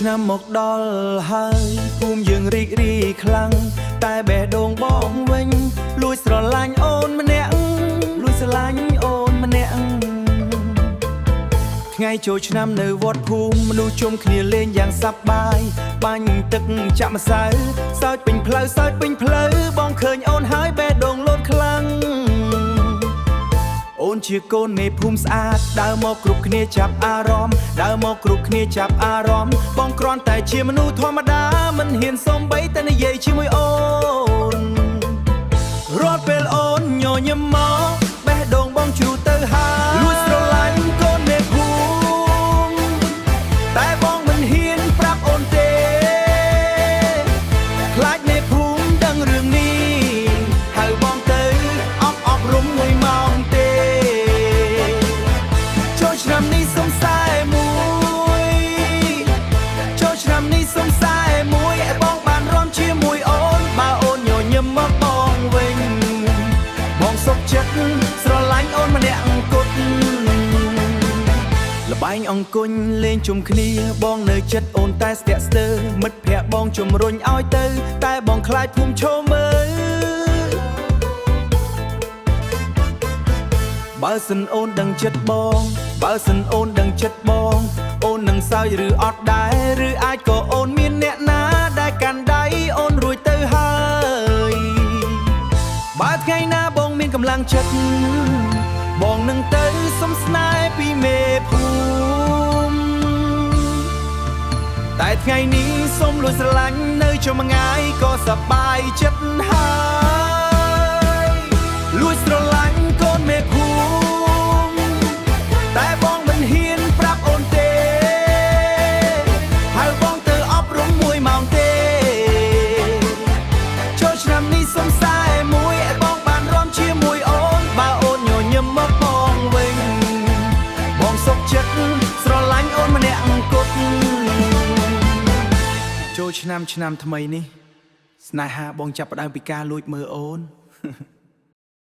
ឆ្នាំមកដល់ហើយភូមិយើងរីករាយខ្លាំងតែបេះដូងបងវិញលួចស្រឡាញ់អូនម្នាក់លួចស្រឡាញ់អូនម្នាក់ថ្ងៃចូលឆ្នាំនៅវត្តភូមិមនុស្សជុំគ្នាលេងយ៉ាងសប្បាយបាញ់ទឹកចាក់ម្សៅសើចពេញផ្លូវសើចពេញផ្លូវបងឃើញអូនហើយបេះដូងលោតខ្លាំងអូនជាកូននៃភូមិស្អាតដើរមកគ្រប់គ្នាចាប់អារម្មណ៍ដើរមកគ្រប់គ្នាចាប់អារម្មណ៍បងគ្រាន់តែជាមនុស្សធម្មតាមិនហ៊ានសូម្បីតែនិយាយជាមួយអូនរាល់ពេលអូនញញឹមមកបេះដូងបងជ្រុះទៅហើយលួចស្រឡាញ់កូននៃភូមិតែបងមិនហ៊ានប្រាប់អូនទេខ្លាចនៃភូមិដឹងរឿងនេះហៅបងទៅអប់រំមួយម៉ោងទេចូលឆ្នាំនេះសុំខ្សែមួយចូលឆ្នាំនេះសុំខ្សែមួយឲ្យបងបានរំជាមួយអូនបើអូនញញឹមមកបងវិញបងសុខចិត្តស្រឡាញ់អូនម្នាក់អង្គុតលបែងអង្គុញលេងជុំគ្នាបងនៅចិត្តអូនតែស្ទាក់ស្ទើរមិត្តភក្តិបងជំរុញឲ្យទៅតែបងខ្លាចភូមិឈោមើលបើសិនអូនដឹងចិត្តបងបើសិនអូនដឹងចិត្តបងអូននឹងសើចឬអត់ដែរឬអាចក៏អូនមានអ្នកណាដែលកាន់ដៃអូនរួចទៅហើយបើថ្ងៃណាបងមានកម្លាំងចិត្តបងនឹងទៅសុំស្នេហ៍ពីមេភូមិតែថ្ងៃនេះសុំលួចស្រឡាញ់នៅចម្ងាយក៏សប្បាយចិត្តហើយលួចស្រឡាញ់កូនមេភូមិតែបងមិនហ៊ានប្រាប់អូនទេហៅបងទៅអប់រំមួយម៉ោងទេចូលឆ្នាំនេះសុំខ្សែមួយឲ្យបងបានរំជាមួយអូនបើអូនញញឹមមកបងវិញបងសុខចិត្តស្រឡាញ់អូនម្នាក់អង្គុតចូលឆ្នាំថ្មីនេះស្នេហាបងចាប់ផ្ដើមពីការលួចមើលអូន